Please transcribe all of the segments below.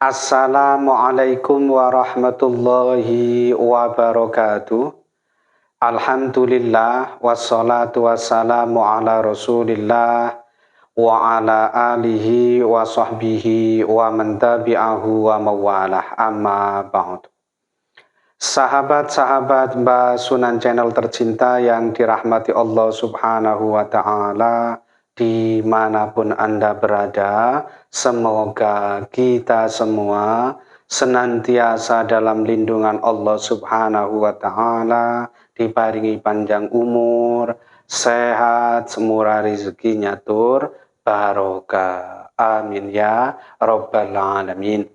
Assalamualaikum warahmatullahi wabarakatuh. Alhamdulillah wassalatu wassalamu ala Rasulillah wa ala alihi wa sahbihi wa man tabi'ahu wa mawalah, amma ba'd. Sahabat-sahabat Mbak Sunan Channel tercinta yang dirahmati Allah Subhanahu wa Ta'ala, dimanapun Anda berada, semoga kita semua senantiasa dalam lindungan Allah Subhanahu wa Ta'ala, diparingi panjang umur, sehat, semurah rezekinya tur, barokah. Amin ya Rabbal Alamin.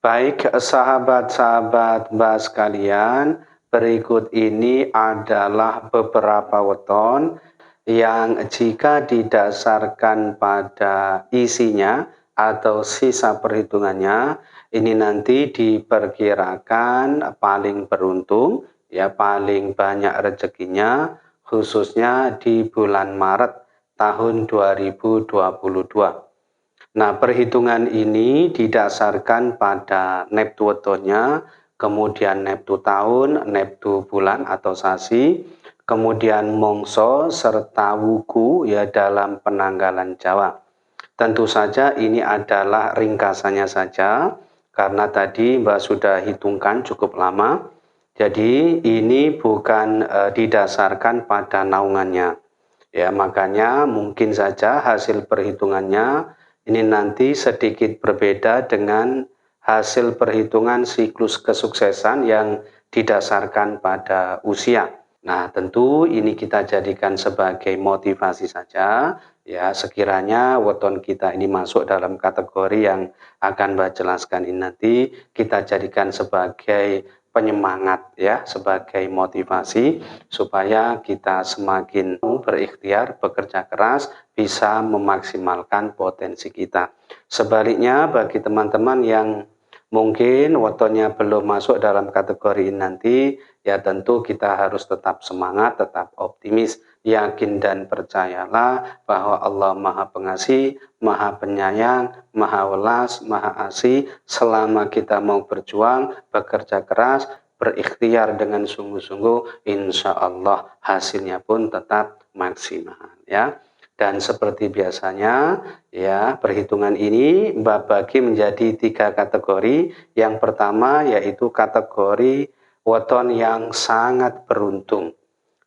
Baik sahabat-sahabat Mbak sekalian, berikut ini adalah beberapa weton yang jika didasarkan pada isinya atau sisa perhitungannya, ini nanti diperkirakan paling beruntung, ya paling banyak rezekinya, khususnya di bulan Maret tahun 2022. Nah, perhitungan ini didasarkan pada neptu wetonnya, kemudian neptu tahun, neptu bulan atau sasi, kemudian mongso serta wuku ya dalam penanggalan Jawa. Tentu saja ini adalah ringkasannya saja, karena tadi Mbak sudah hitungkan cukup lama. Jadi ini bukan didasarkan pada naungannya. Ya, makanya mungkin saja hasil perhitungannya ini nanti sedikit berbeda dengan hasil perhitungan siklus kesuksesan yang didasarkan pada usia. Nah, tentu ini kita jadikan sebagai motivasi saja, ya sekiranya weton kita ini masuk dalam kategori yang akan Mbak jelaskan ini nanti, kita jadikan sebagai penyemangat ya, sebagai motivasi supaya kita semakin berikhtiar, bekerja keras, bisa memaksimalkan potensi kita. Sebaliknya bagi teman-teman yang mungkin wetonnya belum masuk dalam kategori ini nanti, ya tentu kita harus tetap semangat, tetap optimis, yakin dan percayalah bahwa Allah Maha Pengasih, Maha Penyayang, Maha Welas, Maha Asih. Selama kita mau berjuang, bekerja keras, berikhtiar dengan sungguh-sungguh, insya Allah hasilnya pun tetap maksimal ya. Dan seperti biasanya ya, perhitungan ini Mbak bagi menjadi 3 kategori. Yang pertama yaitu kategori weton yang sangat beruntung.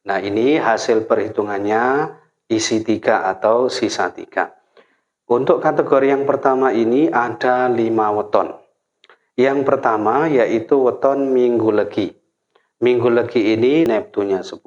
Nah, ini hasil perhitungannya isi 3 atau sisa 3. Untuk kategori yang pertama ini ada 5 weton. Yang pertama yaitu weton Minggu Legi. Minggu Legi ini neptunya 10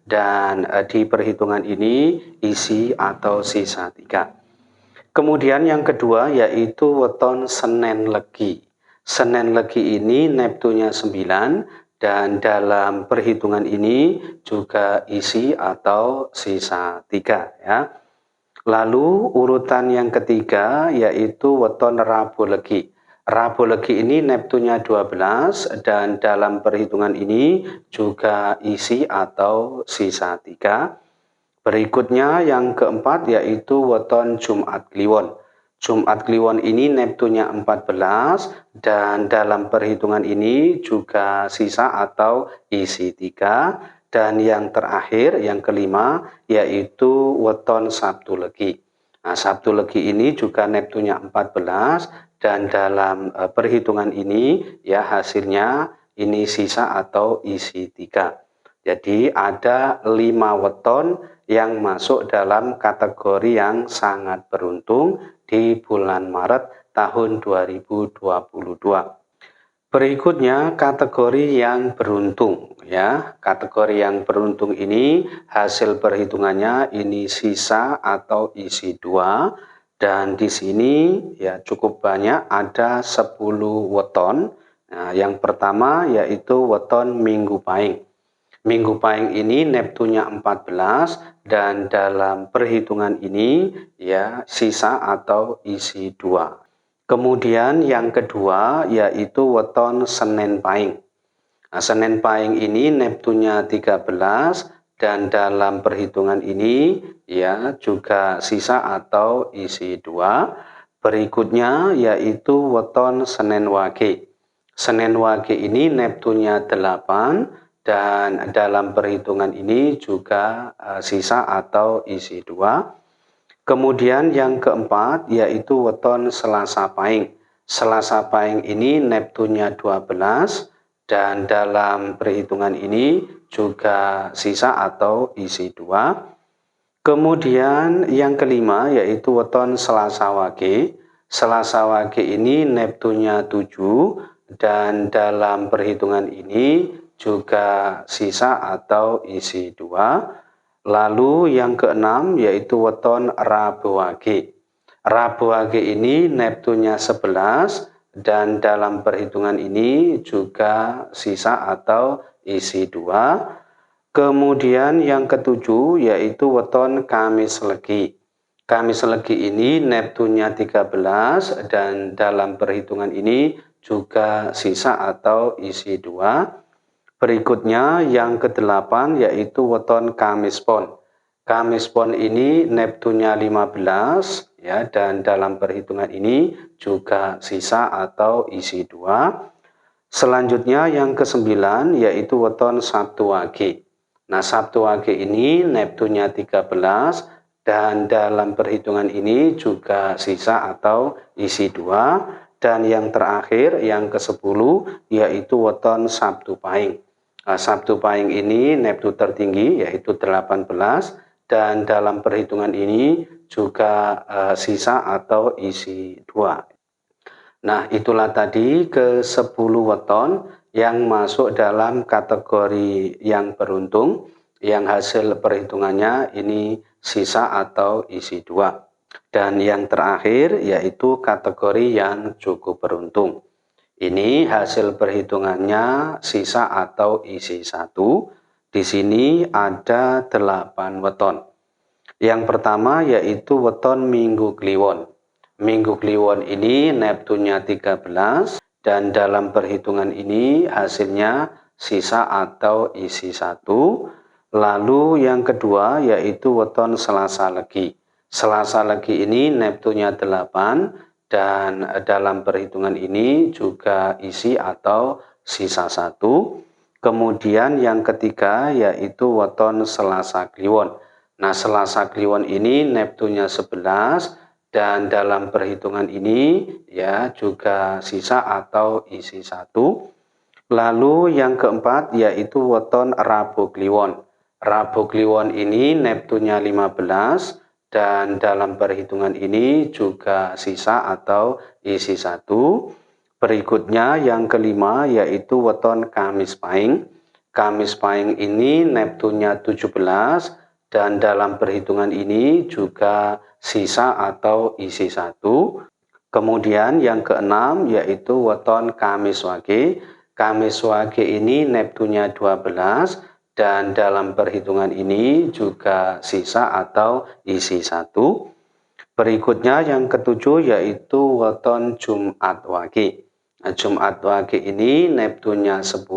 dan di perhitungan ini isi atau sisa 3. Kemudian yang kedua yaitu weton Senin Legi. Senin Legi ini neptunya 9 dan dalam perhitungan ini juga isi atau sisa 3 ya. Lalu urutan yang ketiga yaitu weton Rabu Legi. Rabu Legi ini neptunya 12 dan dalam perhitungan ini juga isi atau sisa 3. Berikutnya yang keempat yaitu weton Jumat Kliwon. Jumat Kliwon ini neptunya 14 dan dalam perhitungan ini juga sisa atau isi 3. Dan yang terakhir, yang kelima, yaitu weton Sabtu Legi. Nah, Sabtu Legi ini juga neptunya 14 dan dalam perhitungan ini ya hasilnya ini sisa atau isi 3. Jadi ada 5 weton yang masuk dalam kategori yang sangat beruntung di bulan Maret tahun 2022. Berikutnya kategori yang beruntung ya. Kategori yang beruntung ini hasil perhitungannya ini sisa atau isi 2 dan di sini ya cukup banyak, ada 10 weton. Nah, yang pertama yaitu weton Minggu Pahing. Minggu Pahing ini neptunya 14 dan dalam perhitungan ini ya sisa atau isi 2. Kemudian yang kedua yaitu weton Senin Pahing. Nah, Senin Pahing ini neptunya 13 dan dalam perhitungan ini ya juga sisa atau isi 2. Berikutnya yaitu weton Senin Wage. Senin Wage ini Neptunnya 8 dan dalam perhitungan ini juga sisa atau isi 2. Kemudian yang keempat yaitu weton Selasa Pahing. Selasa Pahing ini Neptunnya 12 dan dalam perhitungan ini juga sisa atau isi 2. Kemudian yang kelima yaitu weton Selasa Wage. Selasa Wage ini Neptunnya 7 dan dalam perhitungan ini juga sisa atau isi 2. Lalu yang keenam yaitu weton Rabu Wage. Rabu Wage ini Neptunnya 11 dan dalam perhitungan ini juga sisa atau isi 2. Kemudian yang ketujuh yaitu weton Kamis Legi. Kamis Legi ini Neptunnya 13 dan dalam perhitungan ini juga sisa atau isi 2. Berikutnya yang kedelapan yaitu weton Kamis Pon. Kamis Pon ini Neptunnya 15 ya dan dalam perhitungan ini juga sisa atau isi 2. Selanjutnya yang kesembilan yaitu weton Sabtu Wage. Nah, Sabtu Wage ini Neptunnya 13 dan dalam perhitungan ini juga sisa atau isi 2. Dan yang terakhir yang ke-10 yaitu weton Sabtu Pahing. Nah, Sabtu Pahing ini Neptu tertinggi yaitu 18 dan dalam perhitungan ini juga sisa atau isi 2. Nah, itulah tadi ke-10 weton yang masuk dalam kategori yang beruntung yang hasil perhitungannya ini sisa atau isi 2. Dan yang terakhir yaitu kategori yang cukup beruntung. Ini hasil perhitungannya sisa atau isi 1. Di sini ada 8 weton. Yang pertama yaitu weton Minggu Kliwon. Minggu Kliwon ini Neptunnya 13 dan dalam perhitungan ini hasilnya sisa atau isi 1. Lalu yang kedua yaitu weton Selasa Legi. Selasa Legi ini Neptunnya 8 dan dalam perhitungan ini juga isi atau sisa 1. Kemudian yang ketiga yaitu weton Selasa Kliwon. Nah, Selasa Kliwon ini Neptunnya 11 dan dalam perhitungan ini ya juga sisa atau isi 1. Lalu yang keempat yaitu weton Rabu Kliwon. Rabu Kliwon ini Neptunnya 15 dan dalam perhitungan ini juga sisa atau isi 1. Berikutnya yang kelima yaitu weton Kamis Pahing. Kamis Pahing ini Neptunnya 17 dan dalam perhitungan ini juga sisa atau isi 1. Kemudian yang keenam yaitu weton Kamis Wage. Kamis Wage ini Neptunnya 12 dan dalam perhitungan ini juga sisa atau isi 1. Berikutnya yang ketujuh yaitu weton Jumat Wage. Nah, Jumat Wage ini Neptunnya 10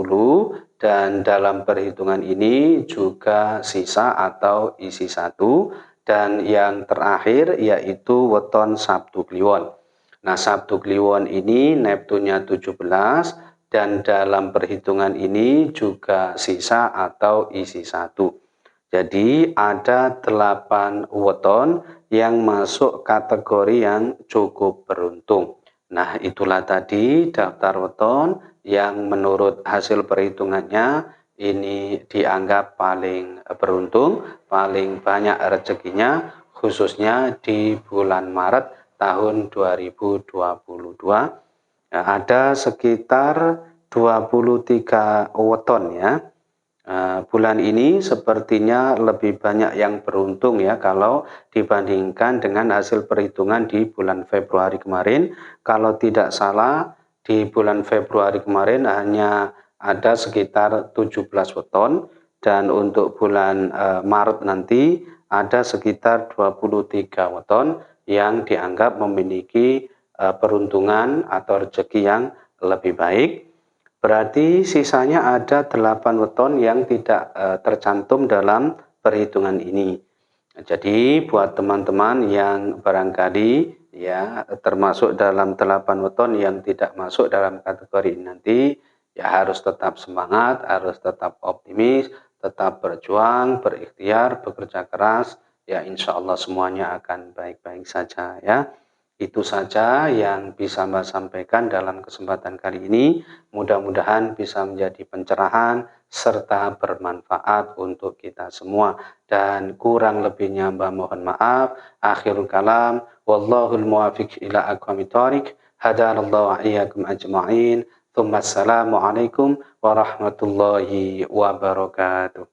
dan dalam perhitungan ini juga sisa atau isi 1. Dan yang terakhir yaitu weton Sabtu Kliwon. Nah, Sabtu Kliwon ini Neptunnya 17 dan dalam perhitungan ini juga sisa atau isi 1. Jadi ada 8 weton yang masuk kategori yang cukup beruntung. Nah, itulah tadi daftar weton yang menurut hasil perhitungannya ini dianggap paling beruntung, paling banyak rezekinya khususnya di bulan Maret tahun 2022. Ada sekitar 23 weton ya. Bulan ini sepertinya lebih banyak yang beruntung ya kalau dibandingkan dengan hasil perhitungan di bulan Februari kemarin. Kalau tidak salah di bulan Februari kemarin hanya ada sekitar 17 weton dan untuk bulan Maret nanti ada sekitar 23 weton yang dianggap memiliki peruntungan atau rezeki yang lebih baik. Berarti sisanya ada 8 weton yang tidak tercantum dalam perhitungan ini. Jadi buat teman-teman yang barangkali ya termasuk dalam 8 weton yang tidak masuk dalam kategori ini nanti, ya harus tetap semangat, harus tetap optimis, tetap berjuang, berikhtiar, bekerja keras, ya insya Allah semuanya akan baik-baik saja ya. Itu saja yang bisa Mbak sampaikan dalam kesempatan kali ini. Mudah-mudahan bisa menjadi pencerahan serta bermanfaat untuk kita semua. Dan kurang lebihnya Mbak mohon maaf. Akhirul kalam. Wallahul muwafiq ila aqwamit thoriq. Hadanallahu wa iyyakum ajma'in. Assalamualaikum warahmatullahi wabarakatuh.